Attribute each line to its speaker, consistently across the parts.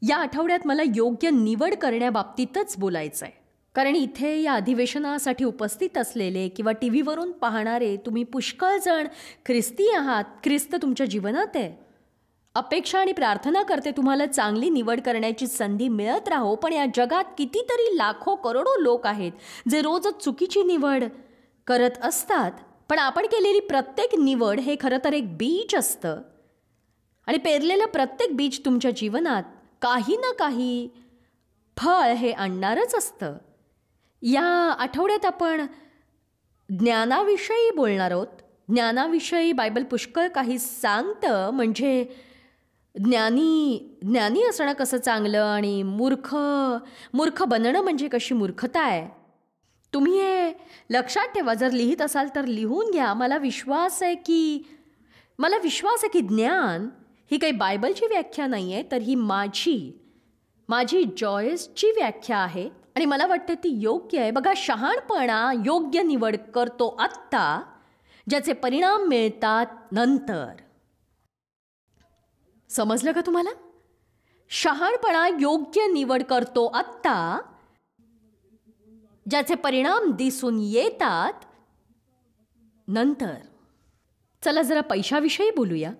Speaker 1: या आठवड्यात मला योग्य निवड करण्याबाबतीतच बोलायचं आहे. कारण इथे या अधिवेशनासाठी उपस्थित असलेले किंवा टी व्हीवरून पाहणारे तुम्ही पुष्कळ जण ख्रिस्ती आहात. ख्रिस्त तुमच्या जीवनात आहे. अपेक्षा आणि प्रार्थना करते तुम्हाला चांगली निवड करण्याची संधी मिळत राहो. पण या जगात कितीतरी लाखो करोडो लोक आहेत जे रोजच चुकीची निवड करत असतात. पण आपण केलेली प्रत्येक निवड हे खरं तर एक बीज असतं आणि पेरलेलं प्रत्येक बीज तुमच्या जीवनात काही ना काही फळ हे आणणारच असतं. या आठवड्यात आपण ज्ञानाविषयी बोलणार आहोत. ज्ञानाविषयी बायबल पुष्कळ काही सांगतं. म्हणजे ज्ञानी असणं कसं चांगलं आणि मूर्ख बनणं म्हणजे कशी मूर्खता आहे. तुम्ही हे लक्षात ठेवा. जर लिहित असाल तर लिहून घ्या. मला विश्वास आहे की ज्ञान ही काही बायबलची व्याख्या नाही आहे, तर ही माझी जॉयसची व्याख्या आहे आणि मला वाटतं ती योग्य आहे. बघा, शहाणपणा योग्य निवड करतो आत्ता, ज्याचे परिणाम मिळतात नंतर. समजलं का तुम्हाला? शहाणपणा योग्य निवड करतो आत्ता, ज्याचे परिणाम दिसून येतात नंतर. चला जरा पैशाविषयी बोलूया.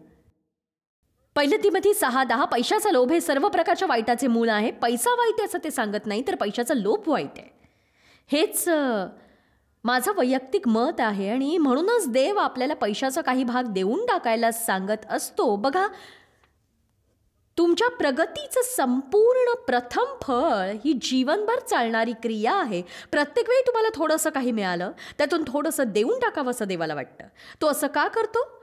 Speaker 1: 1 तिमोथी 6:10 पैशाचा लोभ हे सर्व प्रकारच्या वाईटाचे मूळ आहे. पैसा वाईट आहे असं ते सांगत नाही, तर पैशाचा लोभ वाईट आहे. हेच माझं वैयक्तिक मत आहे आणि म्हणूनच देव आपल्याला पैशाचा काही भाग देऊन टाकायला सांगत असतो. बघा, तुमच्या प्रगतीचं संपूर्ण प्रथम फळ ही जीवनभर चालणारी क्रिया आहे. प्रत्येक वेळी तुम्हाला थोडंसं काही मिळालं, त्यातून थोडंसं देऊन टाकावं असं देवाला वाटतं. तो असं का करतो?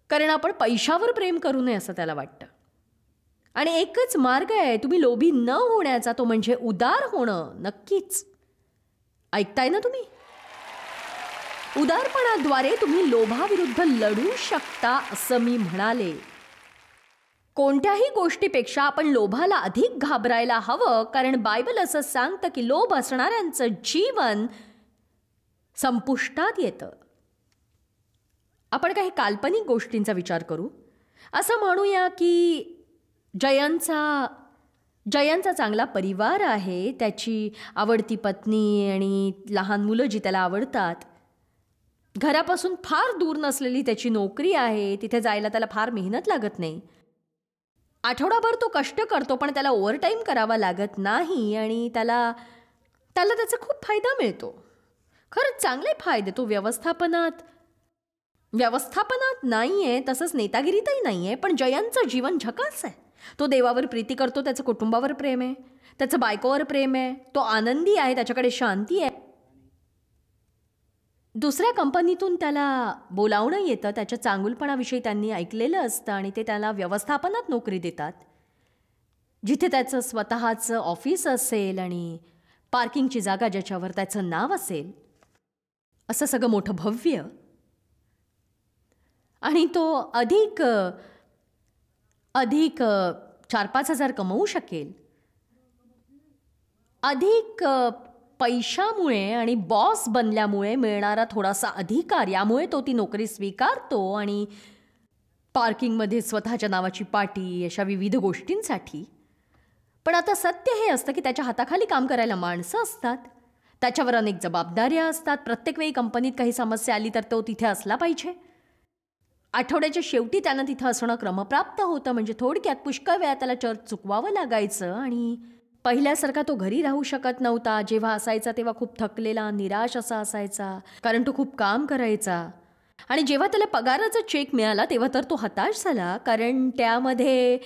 Speaker 1: कारण आपण पैशावर प्रेम करू नये असं त्याला वाटतं. आणि एकच मार्ग आहे तुम्ही लोभी न होण्याचा, तो म्हणजे उदार होणं. नक्कीच ऐकताय ना तुम्ही? उदारपणाद्वारे तुम्ही लोभाविरुद्ध लढू शकता असं मी म्हणाले. कोणत्याही गोष्टीपेक्षा आपण लोभाला अधिक घाबरायला हवं, कारण बायबल असं सांगतं की लोभ असणाऱ्यांचं जीवन संपुष्टात येतं. आपण काही काल्पनिक गोष्टींचा विचार करू. असं म्हणूया की जयंतचा चांगला परिवार आहे. त्याची आवडती पत्नी आणि लहान मुलं जी त्याला आवडतात. घरापासून फार दूर नसलेली त्याची नोकरी आहे. तिथे जायला त्याला फार मेहनत लागत नाही. आठवडाभर तो कष्ट करतो, पण त्याला ओव्हरटाईम करावा लागत नाही आणि त्याला त्याचा खूप फायदा मिळतो. खरंच चांगले फायदे. तो व्यवस्थापनात नाही आहे, तसंच नेतागिरीतही नाही आहे. पण जयंतचं जीवन झकास आहे. तो देवावर प्रीती करतो, त्याचं कुटुंबावर प्रेम आहे, त्याचं बायकोवर प्रेम आहे, तो आनंदी आहे, त्याच्याकडे शांती आहे. दुसऱ्या कंपनीतून त्याला बोलावणं येतं. त्याच्या चांगुलपणाविषयी त्यांनी ऐकलेलं असतं आणि ते त्याला व्यवस्थापनात नोकरी देतात, जिथे त्याचं स्वतःचं ऑफिस असेल आणि पार्किंगची जागा ज्याच्यावर त्याचं नाव असेल. असं सगळं मोठं भव्य. आणि तो अधिक 4-5 हजार कमवू शकेल. अधिक पैशामुळे आणि बॉस बनल्यामुळे मिळणारा थोडासा अधिकार, यामुळे तो ती नोकरी स्वीकारतो आणि पार्किंगमध्ये स्वतःच्या नावाची पाटी, अशा विविध गोष्टींसाठी. पण आता सत्य हे असतं की त्याच्या हाताखाली काम करायला माणसं असतात, त्याच्यावर अनेक जबाबदाऱ्या असतात. प्रत्येक वेळी कंपनीत काही समस्या आली तर तो तिथे असला पाहिजे. आठवड्याच्या शेवटी त्यानं तिथं असणं क्रमप्राप्त होतं. म्हणजे थोडक्यात पुष्कळ वेळा त्याला चर्च चुकवावं लागायचं आणि पहिल्यासारखा तो घरी राहू शकत नव्हता. जेव्हा असायचा तेव्हा खूप थकलेला, निराश असा असायचा, कारण तो खूप काम करायचा. आणि जेव्हा त्याला पगाराचा चेक मिळाला तेव्हा तर तो हताश झाला, कारण त्यामध्ये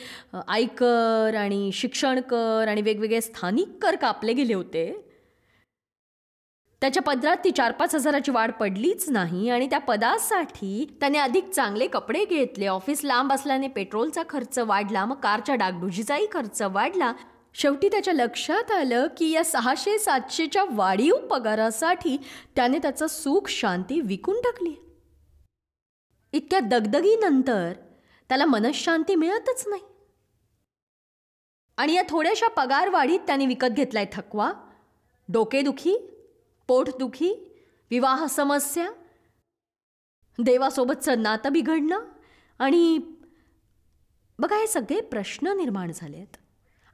Speaker 1: आयकर आणि शिक्षण कर आणि वेगवेगळे स्थानिक कर कापले गेले होते. त्याच्या पदरात ती 4-5 हजाराची वाढ पडलीच नाही आणि त्या पदासाठी त्याने अधिक चांगले कपडे घेतले. ऑफिस लांब असल्याने पेट्रोलचा खर्च वाढला, मग कारच्या डागडुजीचाही खर्च वाढला. शेवटी त्याच्या लक्षात आलं की या 600-700च्या वाढीव पगारासाठी त्याने त्याचं सुख शांती विकून टाकली. इतक्या दगदगीनंतर त्याला मनशांती मिळतच नाही. आणि या थोड्याशा पगारवाढीत त्याने विकत घेतलाय थकवा, डोकेदुखी, पोटदुखी, विवाह समस्या, देवासोबतचं नातं बिघडणं आणि बघा हे सगळे प्रश्न निर्माण झालेत.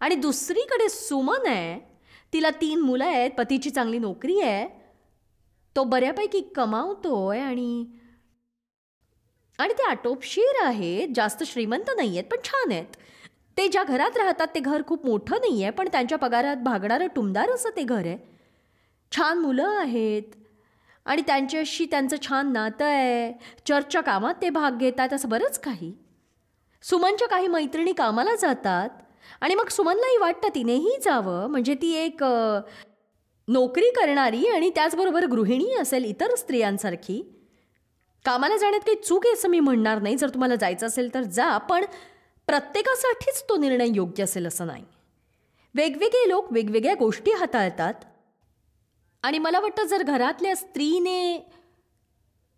Speaker 1: आणि दुसरीकडे सुमन आहे, तिला 3 मुलं आहेत, पतीची चांगली नोकरी आहे, तो बऱ्यापैकी कमावतोय आणि ते आटोपशीर आहेत, जास्त श्रीमंत नाही आहेत पण छान आहेत. ते ज्या घरात राहतात ते घर खूप मोठं नाही आहे, पण त्यांच्या पगारात भागणारं टुमदार असं ते घर आहे. छान मुलं आहेत आणि त्यांच्याशी त्यांचं छान नातं आहे. चर्चच्या कामात ते भाग घेतात, असं बरंच काही. सुमनच्या काही मैत्रिणी कामाला जातात आणि मग सुमनलाही वाटतं तिनेही जावं, म्हणजे ती एक नोकरी करणारी आणि त्याचबरोबर गृहिणी असेल इतर स्त्रियांसारखी. कामाला जाण्यात काही चूक आहे असं मी म्हणणार नाही, जर तुम्हाला जायचं असेल तर जा, पण प्रत्येकासाठीच तो निर्णय योग्य असेल असं नाही. वेगवेगळे लोक वेगवेगळ्या गोष्टी हाताळतात आणि मला वाटतं जर घरातल्या स्त्रीने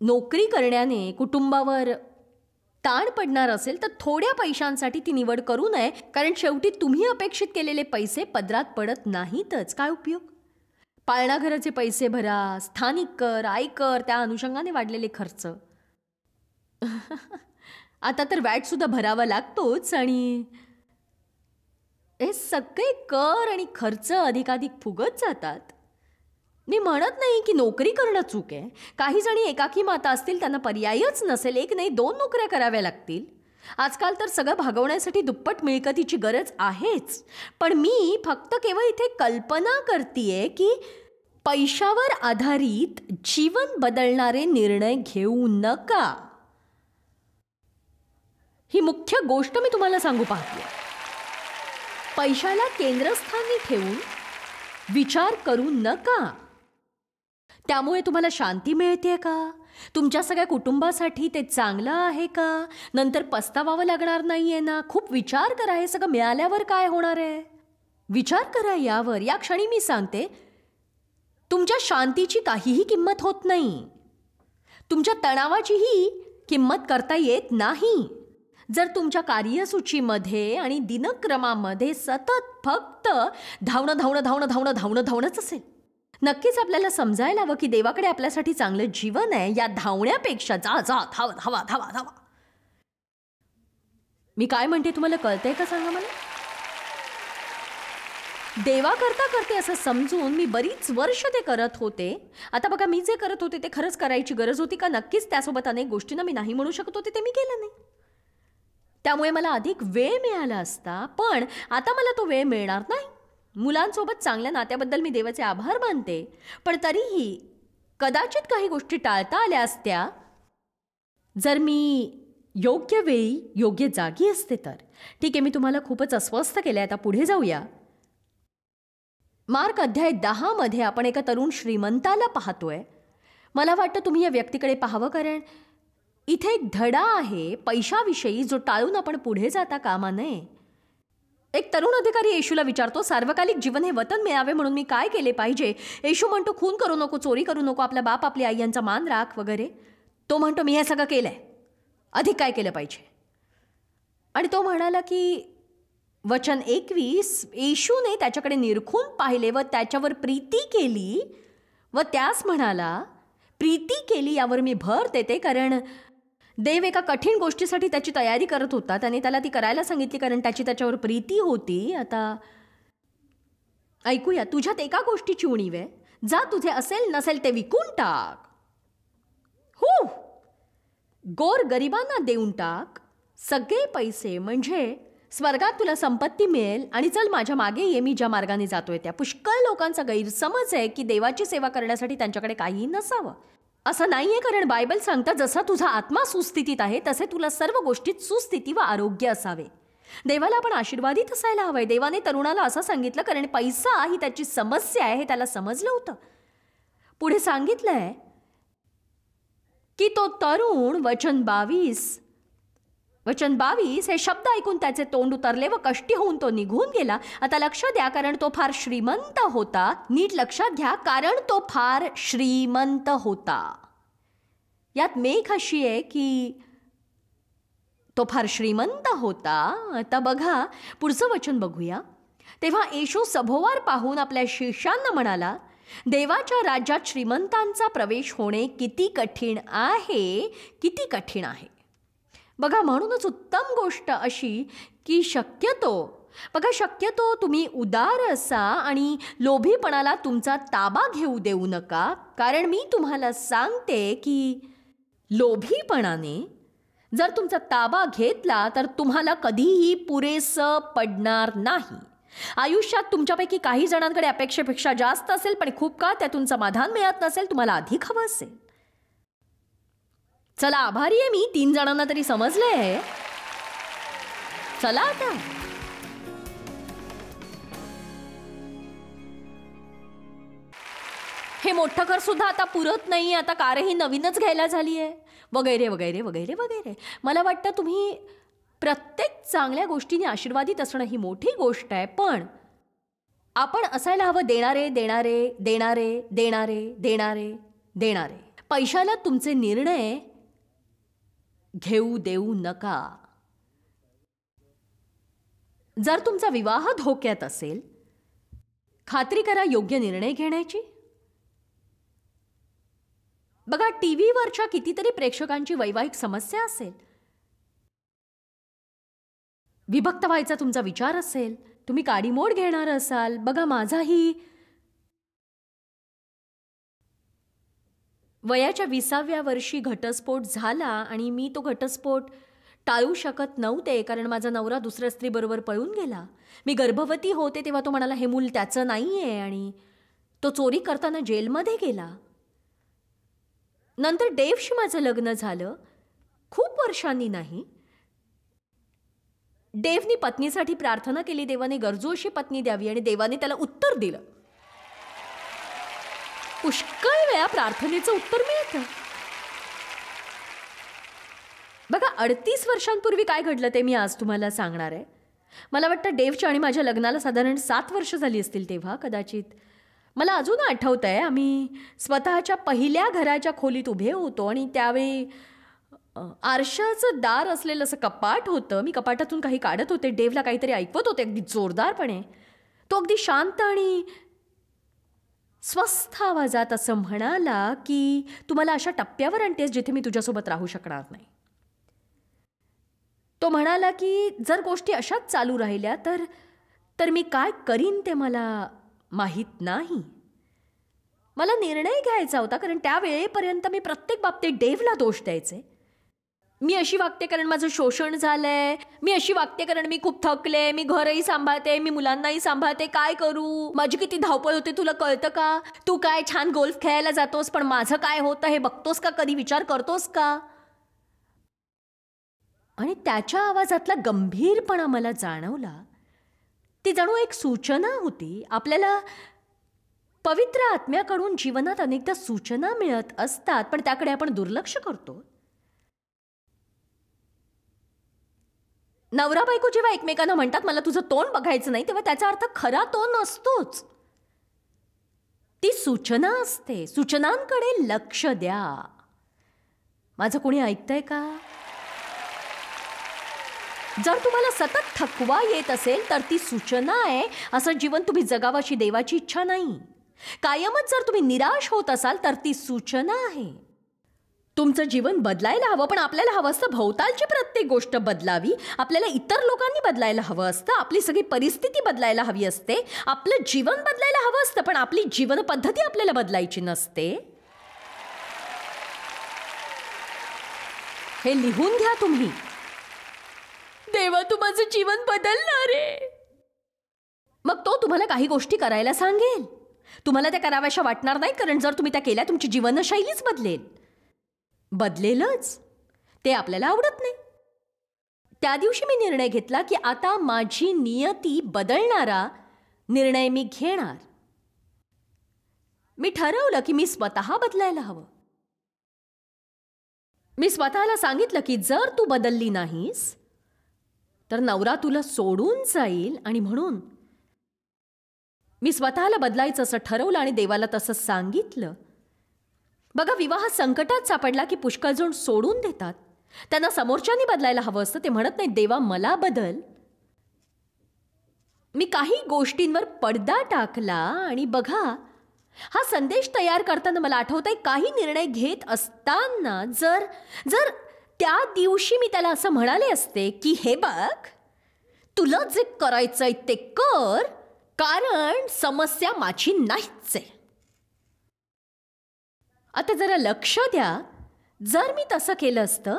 Speaker 1: नोकरी करण्याने कुटुंबावर ताण पडणार असेल तर थोड्या पैशांसाठी ती निवड करू नये, कारण शेवटी तुम्ही अपेक्षित केलेले पैसे पदरात पडत नाहीतच. काय उपयोग? पाळणाघराचे पैसे भरा, स्थानिक कर, आयकर, त्या अनुषंगाने वाढलेले खर्च. आता तर वॅटसुद्धा भरावा लागतोच आणि हे सगळे कर आणि खर्च अधिकाधिक फुगत जातात. मी म्हणत नाही की नोकरी करणं चूक आहे. काही जणी एकाकी माता असतील, त्यांना पर्यायच नसेल, 1 नाही 2 नोकऱ्या कराव्या लागतील. आजकाल तर सगळं भागवण्यासाठी दुप्पट मिळकतीची गरज आहेच. पण मी फक्त केवळ इथे कल्पना करतेय की पैशावर आधारित जीवन बदलणारे निर्णय घेऊ नका. ही मुख्य गोष्ट मी तुम्हाला सांगू पाहते. पैशाला केंद्रस्थानी ठेवून विचार करू नका. त्यामुळे तुम्हाला शांती मिळते का? तुमच्या सगळ्या कुटुंबासाठी ते चांगलं आहे का? नंतर पस्तावावं लागणार नाहीये ना? खूप विचार करा, हे सगळं मिळाल्यावर काय होणार आहे. विचार करा यावर. या क्षणी मी सांगते, तुमच्या शांतीची काहीही किंमत होत नाही. तुमच्या तणावाचीही किंमत करता येत नाही. जर तुमच्या कार्यसूचीमध्ये आणि दिनक्रमामध्ये सतत फक्त धावणंच असेल, नक्कीच आपल्याला समजायला हवं की देवाकडे आपल्यासाठी चांगलं जीवन आहे. या धावण्यापेक्षा जा धावा. मी काय म्हणते तुम्हाला कळतंय का? सांगा मला. देवा करते असं समजून मी बरीच वर्ष ते करत होते. आता बघा, मी जे करत होते ते खरंच करायची गरज होती का? नक्कीच. त्यासोबत अनेक गोष्टींना मी नाही म्हणू शकत होते, ते मी केलं नाही. त्यामुळे मला अधिक वेळ मिळाला असता, पण आता मला तो वेळ मिळणार नाही. मुलांसोबत चांगल्या नात्याबद्दल मी देवाचे आभार मानते, पण तरीही कदाचित काही गोष्टी टाळता आल्या असत्या जर मी योग्य वेळी योग्य जागी असते तर. ठीक आहे, मी तुम्हाला खूपच अस्वस्थ केलंय. आता पुढे जाऊया. मार्क अध्याय 10 मध्ये आपण एका तरुण श्रीमंताला पाहतोय. मला वाटतं तुम्ही या व्यक्तीकडे पाहावं, कारण इथे एक धडा आहे पैशाविषयी जो टाळून आपण पुढे जाता कामा नये. एक तरुण अधिकारी येशूला विचारतो, सार्वकालिक जीवन हे वतन मिळावे म्हणून मी काय केले पाहिजे? येशू म्हणतो, खून करू नको, चोरी करू नको, आपला बाप आपली आई यांचा मान राख वगैरे. तो म्हणतो, मी हे सगळं केलंय, अधिक काय केलं पाहिजे? आणि तो म्हणाला की वचन 21, येशूने त्याच्याकडे निरखून पाहिले व त्याच्यावर प्रीती केली व त्यास म्हणाला, प्रीती केली यावर मी भर देते, कारण देव एका कठीण गोष्टीसाठी त्याची तयारी करत होता. त्याने त्याला ती करायला सांगितली कारण त्याची त्याच्यावर प्रीती होती. आता ऐकूया. तुझ्यात एका गोष्टीची उणीव आहे, जा तुझे असेल नसेल ते विकून टाक, हो, गोर गरिबांना देऊन टाक सगळे पैसे, म्हणजे स्वर्गात तुला संपत्ती मिळेल, आणि चल माझ्या मागे ये, मी ज्या मार्गाने जातोय त्या. पुष्कळ लोकांचा गैरसमज आहे की देवाची सेवा करण्यासाठी त्यांच्याकडे काहीही नसावं. असं नाहीये, कारण बायबल सांगतं, जसा तुझा आत्मा सुस्थितीत आहे तसे तुला सर्व गोष्टीत सुस्थिती व आरोग्य असावे. देवाला आपण आशीर्वादित असायला हवंय. देवाने तरुणाला असं सांगितलं कारण पैसा ही त्याची समस्या आहे हे त्याला समजलं होतं. पुढे सांगितलंय की तो तरुण, वचन 22 हे शब्द ऐकून त्याचे तोंड उतरले व कष्टी होऊन तो निघून गेला. आता लक्ष द्या, कारण तो फार श्रीमंत होता. नीट लक्षात घ्या, कारण तो फार श्रीमंत होता. यात मेघ अशी आहे की तो फार श्रीमंत होता. आता बघा, पुढचं वचन बघूया. तेव्हा येशू सभोवार पाहून आपल्या शिष्यांना म्हणाला, देवाच्या राज्यात श्रीमंतांचा प्रवेश होणे किती कठीण आहे, किती कठीण आहे. बघा, म्हणूनच उत्तम गोष्ट अशी की शक्यतो बघा, शक्यतो तुम्ही उदार असा आणि लोभीपणाला तुमचा ताबा घेऊ देऊ नका, कारण मी तुम्हाला सांगते की लोभीपणाने जर तुमचा ताबा घेतला तर तुम्हाला कधीही पुरेसं पडणार नाही. आयुष्यात तुमच्यापैकी काही जणांकडे अपेक्षेपेक्षा जास्त असेल, पण खूप काळ त्यातून समाधान मिळत नसेल, तुम्हाला अधिक हवं असेल. चला, आभारी आहे मी, 3 जणांना तरी समजलंय. चला आता. हे मोठं घर सुद्धा आता पुरत नाही, आता कारही नवीनच घ्यायला झाली आहे, वगैरे वगैरे वगैरे वगैरे. मला वाटतं तुम्ही प्रत्येक चांगल्या गोष्टीने आशीर्वादित असणं ही मोठी गोष्ट आहे, पण आपण असायला हवं देणारे देणारे देणारे देणारे देणारे देणारे. पैशाला तुमचे निर्णय घेऊ देऊ नका. जर तुमचा विवाह धोक्यात असेल, खात्री करा योग्य निर्णय घेण्याची. बघा, टीव्हीवरच्या कितीतरी प्रेक्षकांची वैवाहिक समस्या असेल, विभक्त व्हायचा तुमचा विचार असेल, तुम्ही काडीमोड घेणार असाल. बघा, माझाही वयाच्या 20व्या वर्षी घटस्फोट झाला आणि मी तो घटस्फोट टाळू शकत नव्हते, कारण माझा नवरा दुसऱ्या स्त्रीबरोबर पळून गेला. मी गर्भवती होते तेव्हा तो म्हणाला हे मूल त्याचं नाहीये आणि तो चोरी करताना जेलमध्ये गेला. नंतर डेव्हशी माझं लग्न झालं, खूप वर्षांनी नाही. डेव्हनी पत्नीसाठी प्रार्थना केली, देवाने गरजू अशी पत्नी द्यावी, आणि देवाने त्याला उत्तर दिलं. पुष्कळ वेळा प्रार्थनेचं उत्तर मिळतं. बघा, 38 वर्षांपूर्वी काय घडलं ते मी आज तुम्हाला सांगणार आहे. मला वाटतं डेव्हच्या आणि माझ्या लग्नाला साधारण 7 वर्ष झाली असतील तेव्हा, कदाचित. मला अजून आठवत आहे, आम्ही स्वतःच्या पहिल्या घराच्या खोलीत उभे होतो आणि त्यावेळी आरशाचं दार असलेलं असं कपाट होतं. मी कपाटातून काही काढत होते, डेव्हला काहीतरी ऐकवत होते अगदी जोरदारपणे. तो अगदी शांत आणि स्वस्थ आवाजात असं म्हणाला की तू मला अशा टप्प्यावर आणतेस जिथे मी तुझ्यासोबत राहू शकणार नाही. तो म्हणाला की जर गोष्टी अशाच चालू राहिल्या तर मी काय करीन ते मला माहीत नाही. मला निर्णय घ्यायचा होता, कारण त्यावेळेपर्यंत मी प्रत्येक बाबतीत डेव्हला दोष द्यायचे. मी अशी वागते कारण माझं शोषण झालंय, मी अशी वागते कारण मी खूप थकले, मी घरही सांभाळते, मी मुलांनाही सांभाळते, काय करू, माझी किती धावपळ होते तुला कळतं का, तू काय छान गोल्फ खेळायला जातोस, पण माझं काय होतं हे बघतोस का, कधी विचार करतोस का. आणि त्याच्या आवाजातला गंभीरपणा मला जाणवला. ती जणू एक सूचना होती. आपल्याला पवित्र आत्म्याकडून जीवनात अनेकदा सूचना मिळत असतात, पण त्याकडे आपण दुर्लक्ष करतो. नवरा बायको जेव्हा एकमेकांना म्हणतात मला तुझं तोंड बघायचं नाही, तेव्हा त्याचा अर्थ खरा तो नसतोच. ती सूचना असते. सूचनांकडे लक्ष द्या. माझं कोणी ऐकतंय का? जर तुम्हाला सतत थकवा येत असेल तर ती सूचना आहे. असं जीवन तुम्ही जगावं अशी देवाची इच्छा नाही. कायमच जर तुम्ही निराश होत असाल तर ती सूचना आहे. तुमचं जीवन बदलायला हवं, पण आपल्याला हवं असतं भोवतालची प्रत्येक गोष्ट बदलावी. आपल्याला इतर लोकांनी बदलायला हवं असतं, आपली सगळी परिस्थिती बदलायला हवी असते, आपलं जीवन बदलायला हवं असतं, पण आपली जीवन पद्धती आपल्याला बदलायची नसते. हे लिहून घ्या तुम्ही. देवा, तू माझं जीवन बदलणार आहे. मग तो तुम्हाला काही गोष्टी करायला सांगेल. तुम्हाला त्या कराव्याशा वाटणार नाही, कारण जर तुम्ही त्या केल्या तुमची जीवनशैलीच बदलेलच. ते आपल्याला आवडत नाही. त्या दिवशी मी निर्णय घेतला की आता माझी नियती बदलणारा निर्णय मी घेणार. मी ठरवलं की मी स्वतः बदलायला हवं. मी स्वतःला सांगितलं की जर तू बदलली नाहीस तर नवरा तुला सोडून जाईल, आणि म्हणून मी स्वतःला बदलायचं असं ठरवलं आणि देवाला तसं सांगितलं. बघा, विवाह संकटात सापडला की पुष्कळ जण सोडून देतात. त्यांना समोरच्यानी बदलायला हवं असतं. ते म्हणत नाही देवा मला बदल. मी काही गोष्टींवर पडदा टाकला आणि बघा, हा संदेश तयार करताना मला आठवतंय काही निर्णय घेत असताना जर त्या दिवशी मी त्याला असं म्हणाले असते की हे बघ, तुला जे करायचंय ते कर, कारण समस्या माझी नाहीच आहे. आता जरा लक्ष द्या, जर मी तसं केलं असतं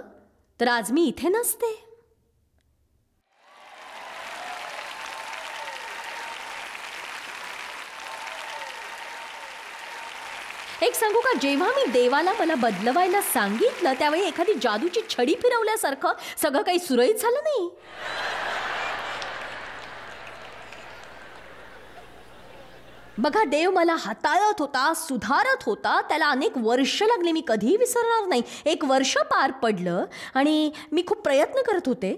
Speaker 1: तर आज मी इथे नसते. एक सांगू का, जेव्हा मी देवाला मला बदलवायला सांगितलं त्यावेळी एखादी जादूची छडी फिरवल्यासारखं सगळं काही सुरळीत झालं नाही. बघा, देव मला हाताळत होता, सुधारत होता. त्याला अनेक वर्ष लागली, मी कधीही विसरणार नाही. 1 वर्ष पार पडलं आणि मी खूप प्रयत्न करत होते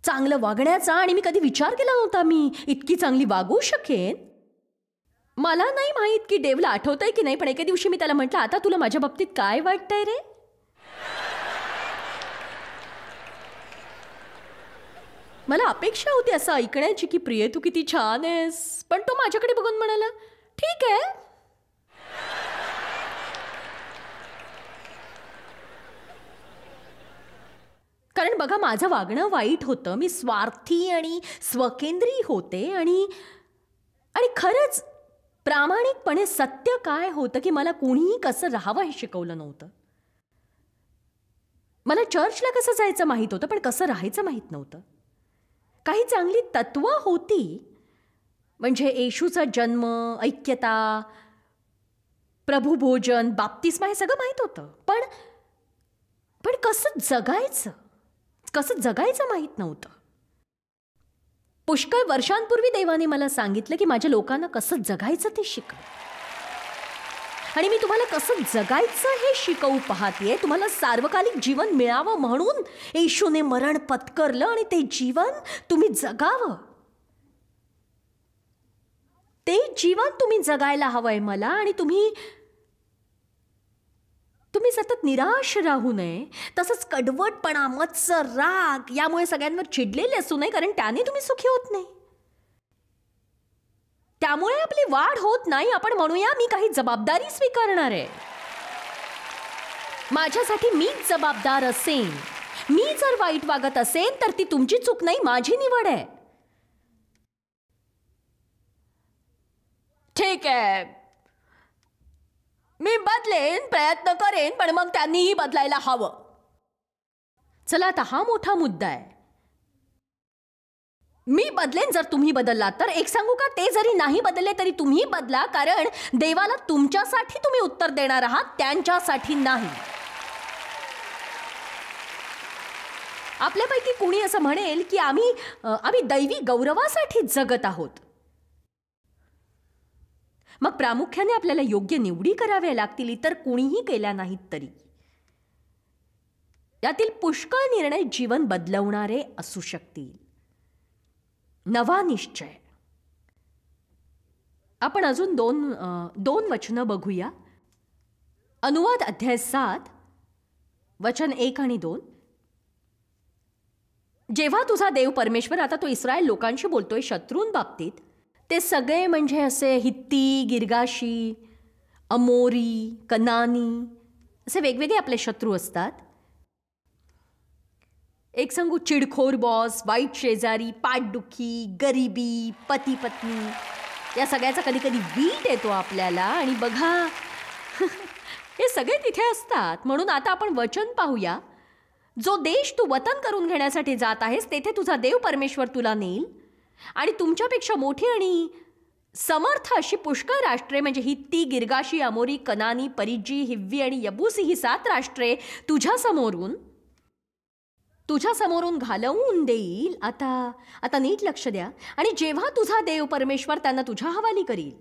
Speaker 1: चांगलं वागण्याचा, आणि मी कधी विचार केला नव्हता मी इतकी चांगली वागू शकेन. मला नाही माहीत की देवला आठवतंय की नाही, पण एके दिवशी मी त्याला म्हटलं, आता तुला माझ्या बाबतीत काय वाटतंय रे? मला अपेक्षा होती असं ऐकण्याची की प्रिय तू किती छान आहेस, पण तो माझ्याकडे बघून म्हणाला, ठीक आहे. कारण बघा, माझं वागणं वाईट होतं. मी स्वार्थी आणि स्वकेंद्री होते, आणि खरंच प्रामाणिकपणे सत्य काय होतं की मला कोणीही कसं राहावं हे शिकवलं नव्हतं. मला चर्चला कसं जायचं माहीत होतं, पण कसं राहायचं माहीत नव्हतं. काही चांगली तत्व होती, म्हणजे येशूचा जन्म, ऐक्यता, प्रभुभोजन, बाप्तिस्मा हे सगळं माहीत होतं, पण कसं जगायचं माहीत नव्हतं. पुष्कळ वर्षांपूर्वी देवाने मला सांगितलं की माझ्या लोकांना कसं जगायचं ते शिकव, आणि मी तुम्हाला कसं जगायचं हे शिकवू पाहतेय. तुम्हाला सार्वकालिक जीवन मिळावं म्हणून येशूने मरण पत्करलं, आणि ते जीवन तुम्ही जगावं. ते जीवन तुम्ही जगायला हवंय मला, आणि तुम्ही सतत निराश राहू नये. तसंच कडवटपणा, मत्सर, राग यामुळे सगळ्यांवर चिडलेले असू नये, कारण त्याने तुम्ही सुखी होत नाही. त्यामुळे आपली वाढ होत नाही. आपण म्हणूया, मी काही जबाबदारी स्वीकारणार आहे. माझ्यासाठी मीच जबाबदार असेन. मी जर वाईट वागत असेन तर ती तुमची चूक नाही, माझी निवड आहे. ठीक आहे, मी बदलेन, प्रयत्न करेन, पण मग त्यांनीही बदलायला हवं. चला, आता हा मोठा मुद्दा आहे. मी बदलेन जर तुम्ही बदललात तर. एक सांगू का, ते जरी नाही बदलले तरी तुम्ही बदला, कारण देवाला तुमच्यासाठी तुम्ही उत्तर देणार आहात, त्यांच्यासाठी नाही. आपल्यापैकी कुणी असं म्हणेल की आम्ही दैवी गौरवासाठी जगत आहोत. मग प्रामुख्याने आपल्याला योग्य निवडी कराव्या लागतील, इतर कुणीही केल्या नाहीत तरी. यातील पुष्कळ निर्णय जीवन बदलवणारे असू शकतील. नवा निश्चय. आपण अजून दोन वचनं बघूया. अनुवाद अध्याय 7 वचन 1 आणि 2. जेव्हा तुझा देव परमेश्वर, आता तो इस्रायल लोकांशी बोलतोय शत्रूंबाबतीत, ते सगळे म्हणजे असे हित्ती, गिर्गाशी, अमोरी, कनानी असे वेगवेगळे आपले शत्रू असतात. एक सांगू, चिडखोर बॉस, वाईट शेजारी, पाठदुखी, गरिबी, पती पत्नी, या सगळ्याचा कधी कधी वीट येतो आपल्याला. आणि बघा, हे सगळे तिथे असतात. म्हणून आता आपण वचन पाहूया. जो देश तू वतन करून घेण्यासाठी जात आहेस, तेथे तुझा देव परमेश्वर तुला नेईल, आणि तुमच्यापेक्षा मोठी आणि समर्थ अशी पुष्कळ राष्ट्रे, म्हणजे हित्ती, गिर्गाशी, अमोरी, कनानी, परिज्जी, हिव्वी आणि यबूसी, ही 7 राष्ट्रे तुझ्या समोरून घालवून देईल. आता नीट लक्ष द्या. आणि जेव्हा तुझा देव परमेश्वर त्यांना तुझ्या हवाली करील,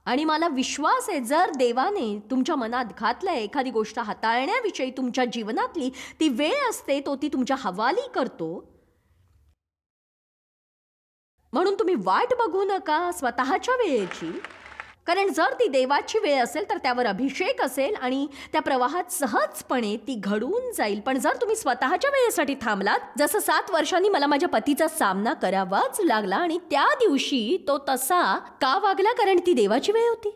Speaker 1: आणि मला विश्वास आहे, जर देवाने तुमच्या मनात घातलंय एखादी गोष्ट हाताळण्याविषयी, तुमच्या जीवनातली ती वेळ असते, तो ती तुमच्या हवाली करतो. म्हणून तुम्ही वाट बघू नका स्वतःच्या वेळेची, कारण जर ती देवाची वेळ असेल तर त्यावर अभिषेक असेल आणि त्या प्रवाहात सहजपणे ती घडून जाईल. पण जर तुम्ही स्वतःच्या वेळेसाठी थांबलात, जसं 7 वर्षांनी मला माझ्या पतीचा सामना करावाच लागला, आणि त्या दिवशी तो तसा का वागला, कारण ती देवाची वेळ होती.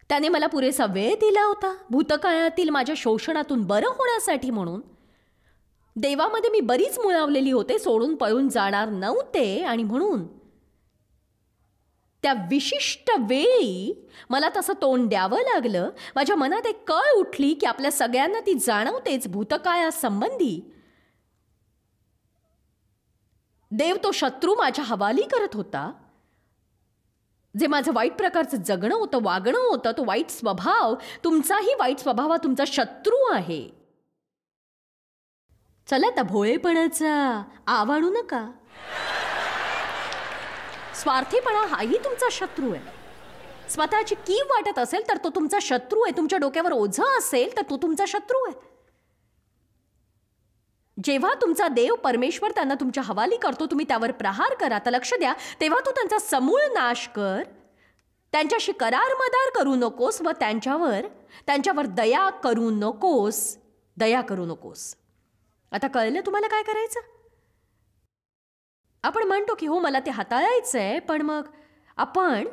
Speaker 1: त्याने मला पुरेसा वेळ दिला होता भूतकाळातील माझ्या शोषणातून बरं होण्यासाठी. म्हणून देवामध्ये मी बरीच मुळावलेली होते, सोडून पळून जाणार नव्हते, आणि म्हणून त्या विशिष्ट वेळी मला तसं तोंड द्यावं लागलं. माझ्या मनात एक कळ उठली की आपल्या सगळ्यांना ती जाणवतेच, भूतकाळासंबंधी देव तो शत्रू माझ्या हवाली करत होता. जे माझं वाईट प्रकारचं जगणं होतं, वागणं होतं, तो वाईट स्वभाव, तुमचाही वाईट स्वभाव हा तुमचा शत्रू आहे. चला त्या भोळेपणाचा आवाळू नका. स्वार्थीपणा हाही तुमचा शत्रू आहे. स्वतःची कीव वाटत असेल तर तो तुमचा शत्रू आहे. तुमच्या डोक्यावर ओझं असेल तर तो तुमचा शत्रू आहे. जेव्हा तुमचा देव परमेश्वर त्यांना तुमच्या हवाली करतो, तुम्ही त्यावर प्रहार करा, तर लक्ष द्या, तेव्हा तू त्यांचा समूळ नाश कर. त्यांच्याशी करार मदार करू नकोस व त्यांच्यावर दया करू नकोस. आता कळलं तुम्हाला काय करायचं? आपण म्हणतो की हो मला ते हाताळायचंय, पण मग आपण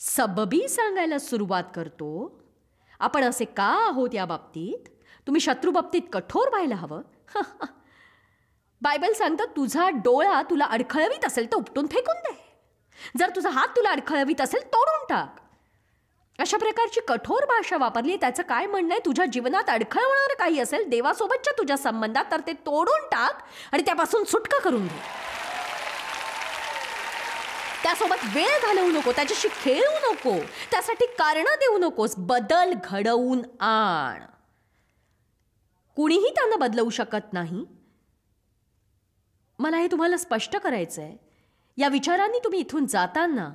Speaker 1: सबबी सांगायला सुरुवात करतो. आपण असे का आहोत या बाबतीत? तुम्ही शत्रू बाबतीत कठोर व्हायला हवं. बायबल सांगतं, तुझा डोळा तुला अडखळवीत असेल तर उपटून फेकून दे. जर तुझा हात तुला अडखळवीत असेल तोडून टाक. अशा प्रकारची कठोर भाषा वापरली. त्याचं काय म्हणणं आहे? तुझ्या जीवनात अडखळवणारं काही असेल देवासोबतच्या तुझ्या संबंधात, तर ते तोडून टाक आणि त्यापासून सुटका करून घे. त्यासोबत वेळ घालवू नको, त्याच्याशी खेळू नको, त्यासाठी कारणं देऊ नकोस. बदल घडवून आण. कुणीही त्यांना बदलवू शकत नाही. मला हे तुम्हाला स्पष्ट करायचं आहे. या विचारांनी तुम्ही इथून जाताना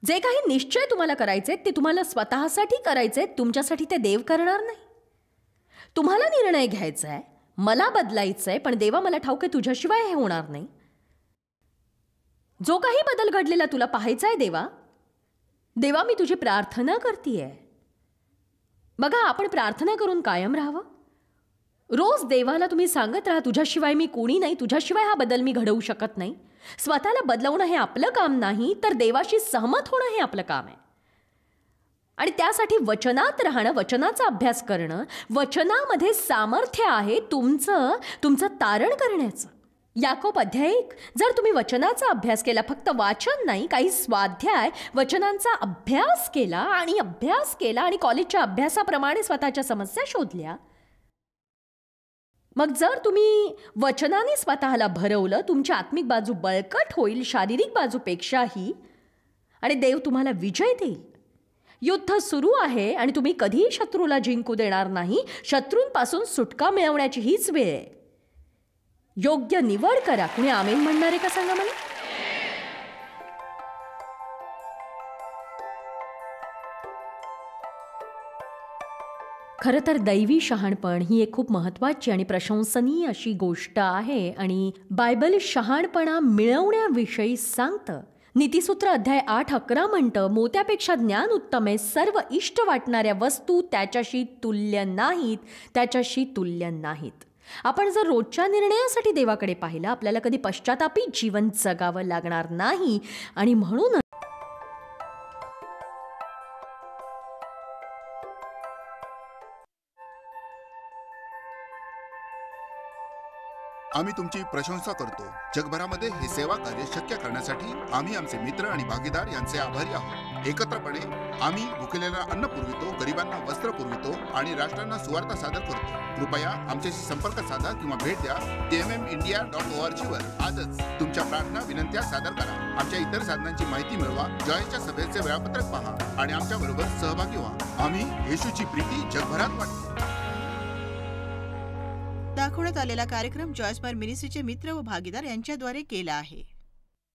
Speaker 1: जे काही निश्चय तुम्हाला करायचे ते तुम्हाला स्वतःसाठी करायचे, तुमच्यासाठी ते देव करणार नाही. तुम्हाला निर्णय घ्यायचा आहे, मला बदलायचं आहे, पण देवा मला ठाऊक आहे तुझ्याशिवाय हे होणार नाही. जो काही बदल घडलेला तुला पाहायचा आहे देवा मी तुझी प्रार्थना करतीये. बघा, आपण प्रार्थना करून कायम राहावं. रोज देवाला तुम्ही सांगत राहा, तुझ्याशिवाय मी कोणी नाही, तुझ्याशिवाय हा बदल मी घडवू शकत नाही. स्वतःला बदलवणं हे आपलं काम नाही, तर देवाशी सहमत होणं हे आपलं काम आहे. आणि त्यासाठी वचनात राहणं, वचनाचा अभ्यास करणं, वचनामध्ये सामर्थ्य आहे तुमचं तारण करण्याचं. याकोब अध्याय 1, जर तुम्ही वचनाचा अभ्यास केला, फक्त वाचन नाही, काही स्वाध्याय वचनांचा अभ्यास केला आणि कॉलेजच्या अभ्यासाप्रमाणे स्वतःच्या समस्या शोधल्या, मग जर तुम्ही वचनाने स्वतःला भरवलं, तुमची आत्मिक बाजू बळकट होईल शारीरिक बाजूपेक्षाही, आणि देव तुम्हाला विजय देईल. युद्ध सुरू आहे आणि तुम्ही कधीही शत्रूला जिंकू देणार नाही. शत्रूंपासून सुटका मिळवण्याची हीच वेळ आहे. योग्य निवड करा. कुणी आमेन म्हणणार आहे का सांगा मला? खरं तर दैवी शहाणपण ही एक खूप महत्त्वाची आणि प्रशंसनीय अशी गोष्ट आहे, आणि बायबल शहाणपणा मिळवण्याविषयी सांगतं. नीतिसूत्र अध्याय 8:11 म्हणतं, मोत्यापेक्षा ज्ञान उत्तम आहे, सर्व इष्ट वाटणाऱ्या वस्तू त्याच्याशी तुल्य नाहीत. आपण जर रोजच्या निर्णयासाठी देवाकडे पाहिलं, आपल्याला कधी पश्चातापी जीवन जगावं लागणार नाही. आणि म्हणून
Speaker 2: आम्ही तुमची प्रशंसा करतो. जगभरामध्ये हे सेवा कार्य शक्य करण्यासाठी आम्ही आमचे मित्र आणि भागीदार यांचे आभारी आहोत. एकत्रपणे आम्ही भुकेलेला अन्न पुरवितो, गरिबांना वस्त्र पुरवितो आणि राष्ट्रांना सुवार्ता सादर करतो. कृपया आमच्याशी संपर्क साधा किंवा भेट द्या. tmmindia.org वर आजच तुमच्या प्रार्थना विनंत्या सादर करा. आमच्या इतर साधनांची माहिती मिळवा, जॉयच्या सभेचे वेळापत्रक पहा आणि आमच्या बरोबर सहभागी व्हा. आम्ही येशूची प्रीती जगभरात वाटतो.
Speaker 3: दाखवण्यात आलेला कार्यक्रम जॉयस बार मिनिस्ट्रीचे मित्र व भागीदार यांच्याद्वारे केला आहे.